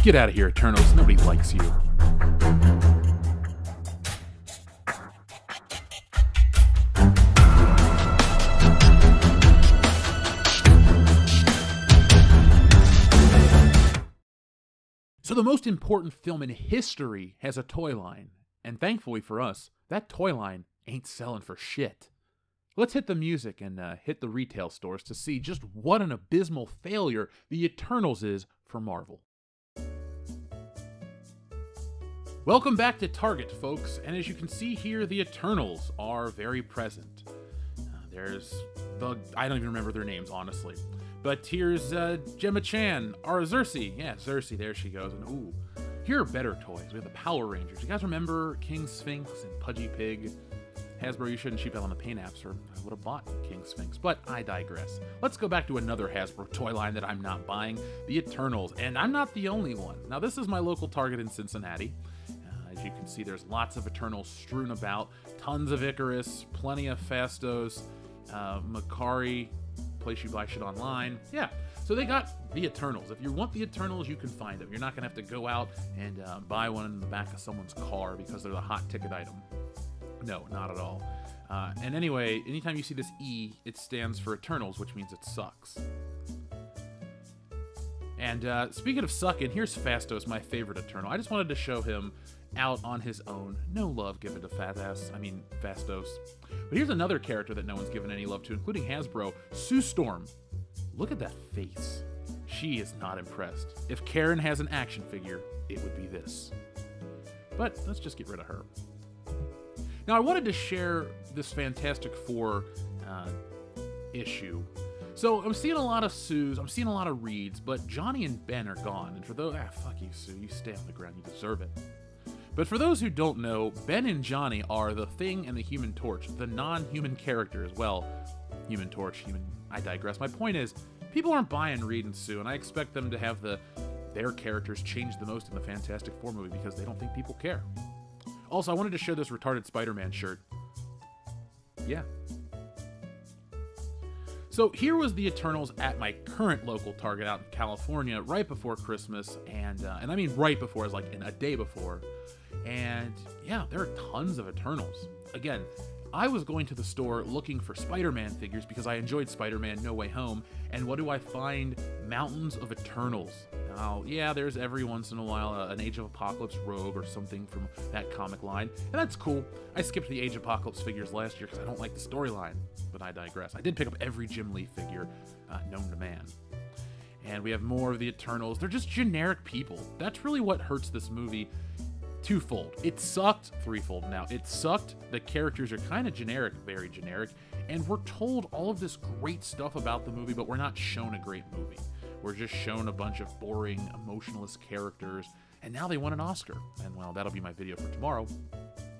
Get out of here, Eternals. Nobody likes you. So the most important film in history has a toy line. And thankfully for us, that toy line ain't selling for shit. Let's hit the music and hit the retail stores to see just what an abysmal failure the Eternals is for Marvel. Welcome back to Target, folks, and as you can see here, the Eternals are very present. There's the... I don't even remember their names, honestly. But here's Gemma Chan, or Cersei. Yeah, Cersei, there she goes. And ooh, here are better toys. We have the Power Rangers. You guys remember King Sphinx and Pudgy Pig? Hasbro, you shouldn't cheap out on the paint apps, or I would have bought King Sphinx, but I digress. Let's go back to another Hasbro toy line that I'm not buying, the Eternals, and I'm not the only one. Now, this is my local Target in Cincinnati. As you can see, there's lots of Eternals strewn about, tons of Icarus, plenty of Phastos, Makari, place you buy shit online. Yeah, so they got the Eternals. If you want the Eternals, you can find them. You're not gonna have to go out and buy one in the back of someone's car because they're the hot ticket item. No, not at all. And anyway, anytime you see this E, it stands for Eternals, which means it sucks. And speaking of sucking, here's Phastos, my favorite Eternal. I just wanted to show him out on his own. No love given to Phastos. But here's another character that no one's given any love to, including Hasbro, Sue Storm. Look at that face. She is not impressed. If Karen has an action figure, it would be this. But let's just get rid of her. Now, I wanted to share this Fantastic Four issue. So I'm seeing a lot of Sues, I'm seeing a lot of Reeds, but Johnny and Ben are gone. And for those, fuck you, Sue, you stay on the ground, you deserve it. But for those who don't know, Ben and Johnny are the Thing and the Human Torch, the non-human characters. Well, Human Torch, I digress. My point is, people aren't buying Reed and Sue, and I expect them to have their characters change the most in the Fantastic Four movie because they don't think people care. Also, I wanted to share this retarded Spider-Man shirt. Yeah. So here was the Eternals at my current local Target out in California right before Christmas, and I mean right before, as like in a day before. And yeah, there are tons of Eternals. Again, I was going to the store looking for Spider-Man figures because I enjoyed Spider-Man No Way Home, and what do I find? Mountains of Eternals. Now, yeah, there's every once in a while an Age of Apocalypse Rogue or something from that comic line, and that's cool. I skipped the Age of Apocalypse figures last year because I don't like the storyline, but I digress. I did pick up every Jim Lee figure known to man. And we have more of the Eternals. They're just generic people. That's really what hurts this movie. Twofold. It sucked. Threefold now. It sucked. The characters are kind of generic, very generic, and we're told all of this great stuff about the movie, but we're not shown a great movie. We're just shown a bunch of boring, emotionless characters, and now they won an Oscar. And well, that'll be my video for tomorrow.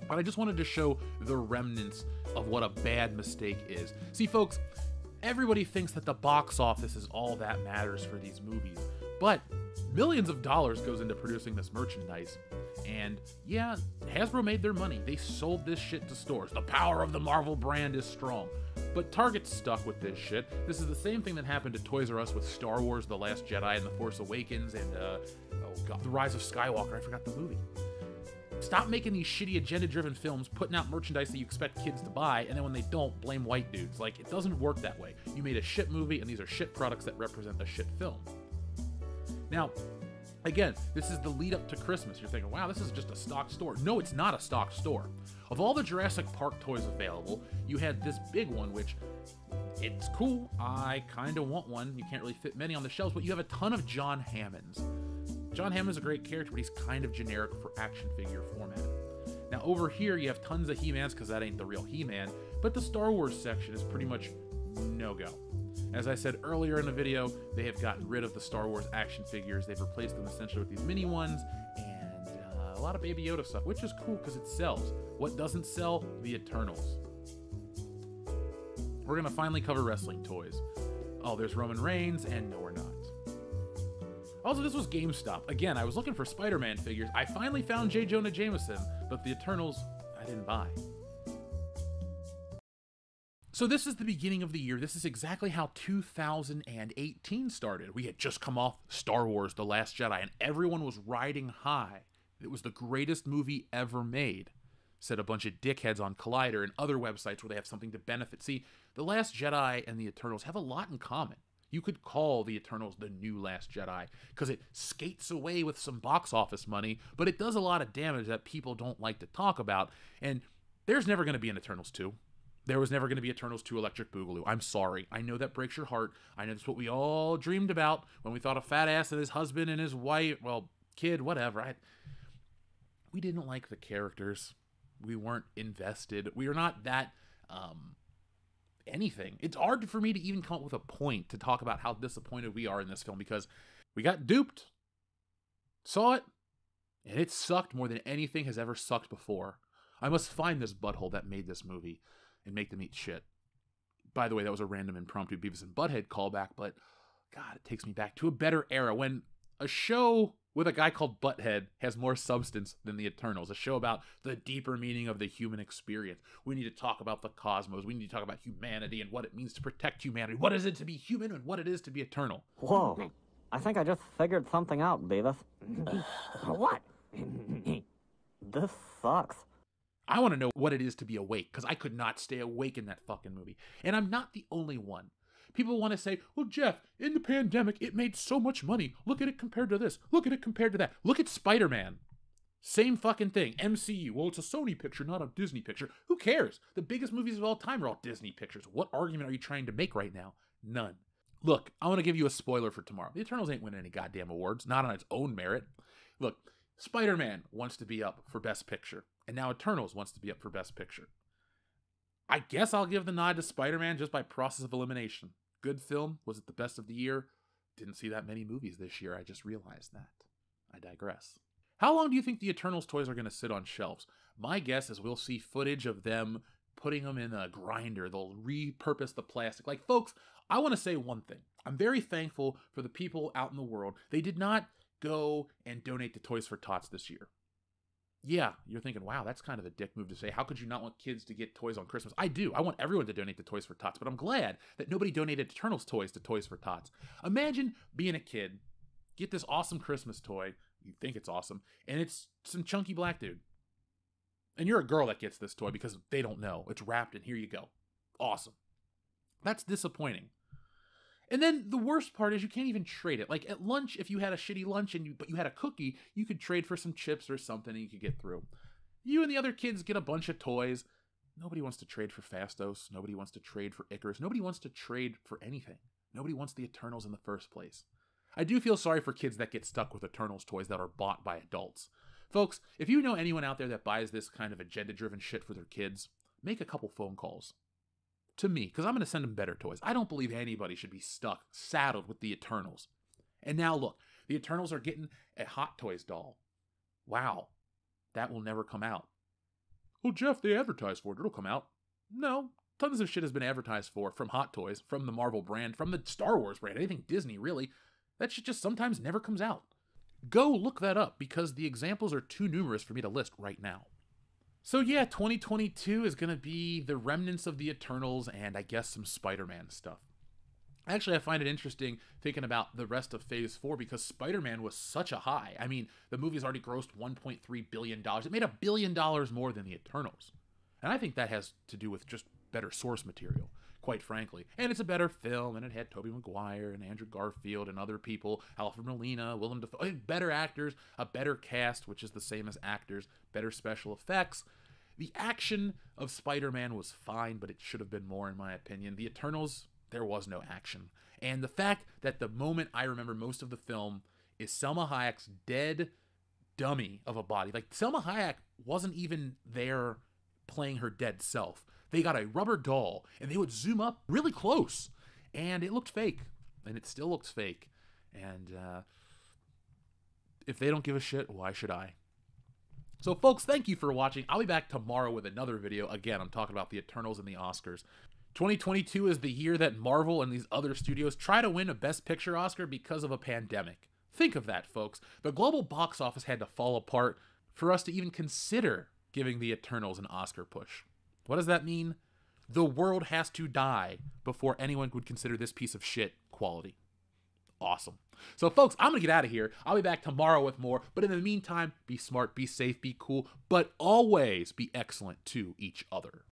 But I just wanted to show the remnants of what a bad mistake is. See, folks, everybody thinks that the box office is all that matters for these movies, but millions of dollars goes into producing this merchandise. And yeah, Hasbro made their money. They sold this shit to stores. The power of the Marvel brand is strong. But Target's stuck with this shit. This is the same thing that happened to Toys R Us with Star Wars, The Last Jedi, and The Force Awakens, and oh god, The Rise of Skywalker. I forgot the movie. Stop making these shitty agenda-driven films, putting out merchandise that you expect kids to buy, and then when they don't, blame white dudes. Like, it doesn't work that way. You made a shit movie, and these are shit products that represent a shit film. Now, again, this is the lead up to Christmas. You're thinking, wow, this is just a stock store. No, it's not a stock store. Of all the Jurassic Park toys available, you had this big one, which it's cool. I kind of want one. You can't really fit many on the shelves, but you have a ton of John Hammonds. John Hammond's a great character, but he's kind of generic for action figure format. Now over here, you have tons of He-Mans because that ain't the real He-Man, but the Star Wars section is pretty much no-go. As I said earlier in the video, they have gotten rid of the Star Wars action figures. They've replaced them essentially with these mini ones and a lot of Baby Yoda stuff, which is cool because it sells. What doesn't sell? The Eternals. We're going to finally cover wrestling toys. Oh, there's Roman Reigns, and no, we're not. Also, this was GameStop. Again, I was looking for Spider-Man figures. I finally found J. Jonah Jameson, but the Eternals, I didn't buy. So this is the beginning of the year. This is exactly how 2018 started. We had just come off Star Wars: The Last Jedi, and everyone was riding high. It was the greatest movie ever made, said a bunch of dickheads on Collider and other websites where they have something to benefit. See, The Last Jedi and The Eternals have a lot in common. You could call The Eternals the new Last Jedi because it skates away with some box office money, but it does a lot of damage that people don't like to talk about. And there's never going to be an Eternals 2. There was never going to be Eternals 2 Electric Boogaloo. I'm sorry. I know that breaks your heart. I know that's what we all dreamed about when we thought of Fat Ass and his husband and his wife, well, kid, whatever. We didn't like the characters. We weren't invested. We were not that anything. It's hard for me to even come up with a point to talk about how disappointed we are in this film because we got duped, saw it, and it sucked more than anything has ever sucked before. I must find this butthole that made this movie and make them eat shit. By the way, that was a random impromptu Beavis and Butthead callback, but God, it takes me back to a better era when a show with a guy called Butthead has more substance than The Eternals, a show about the deeper meaning of the human experience. We need to talk about the cosmos. We need to talk about humanity and what it means to protect humanity. What is it to be human and what it is to be eternal. Whoa, I think I just figured something out, Beavis. What? This sucks. I want to know what it is to be awake, because I could not stay awake in that fucking movie. And I'm not the only one. People want to say, well, Jeff, in the pandemic, it made so much money. Look at it compared to this. Look at it compared to that. Look at Spider-Man. Same fucking thing. MCU. Well, it's a Sony picture, not a Disney picture. Who cares? The biggest movies of all time are all Disney pictures. What argument are you trying to make right now? None. Look, I want to give you a spoiler for tomorrow. The Eternals ain't winning any goddamn awards, not on its own merit. Look, Spider-Man wants to be up for Best Picture, and now Eternals wants to be up for Best Picture. I guess I'll give the nod to Spider-Man just by process of elimination. Good film. Was it the best of the year? Didn't see that many movies this year. I just realized that. I digress. How long do you think the Eternals toys are going to sit on shelves? My guess is we'll see footage of them putting them in a grinder. They'll repurpose the plastic. Like, folks, I want to say one thing. I'm very thankful for the people out in the world. They did not go and donate to Toys for Tots this year. Yeah, you're thinking, wow, that's kind of a dick move to say. How could you not want kids to get toys on Christmas? I do. I want everyone to donate to Toys for Tots, but I'm glad that nobody donated Eternals toys to Toys for Tots. Imagine being a kid, get this awesome Christmas toy, you think it's awesome, and it's some chunky black dude. And you're a girl that gets this toy because they don't know. It's wrapped and here you go. Awesome. That's disappointing. And then the worst part is you can't even trade it. Like at lunch, if you had a shitty lunch but you had a cookie, you could trade for some chips or something and you could get through. You and the other kids get a bunch of toys. Nobody wants to trade for Fastos. Nobody wants to trade for Icarus. Nobody wants to trade for anything. Nobody wants the Eternals in the first place. I do feel sorry for kids that get stuck with Eternals toys that are bought by adults. Folks, if you know anyone out there that buys this kind of agenda-driven shit for their kids, make a couple phone calls. To me, because I'm going to send them better toys. I don't believe anybody should be saddled with the Eternals. And now look, the Eternals are getting a Hot Toys doll. Wow, that will never come out. Well, Jeff, they advertised for it. It'll come out. No, tons of shit has been advertised for from Hot Toys, from the Marvel brand, from the Star Wars brand, anything Disney, really. That shit just sometimes never comes out. Go look that up, because the examples are too numerous for me to list right now. So yeah, 2022 is going to be the remnants of the Eternals and I guess some Spider-Man stuff. Actually, I find it interesting thinking about the rest of Phase 4 because Spider-Man was such a high. I mean, the movie's already grossed $1.3 billion. It made $1 billion more than the Eternals. And I think that has to do with just better source material, quite frankly. And it's a better film, and it had Tobey Maguire and Andrew Garfield and other people, Alfred Molina, Willem Dafoe, better actors, a better cast, which is the same as actors, better special effects. The action of Spider-Man was fine, but it should have been more, in my opinion. The Eternals, there was no action. And the fact that the moment I remember most of the film is Selma Hayek's dead dummy of a body. Like, Selma Hayek wasn't even there playing her dead self. They got a rubber doll, and they would zoom up really close, and it looked fake, and it still looks fake. And if they don't give a shit, why should I? So folks, thank you for watching. I'll be back tomorrow with another video. Again, I'm talking about the Eternals and the Oscars. 2022 is the year that Marvel and these other studios try to win a Best Picture Oscar because of a pandemic. Think of that, folks. The global box office had to fall apart for us to even consider giving the Eternals an Oscar push. What does that mean? The world has to die before anyone would consider this piece of shit quality. Awesome. So, folks, I'm going to get out of here. I'll be back tomorrow with more. But in the meantime, be smart, be safe, be cool, but always be excellent to each other.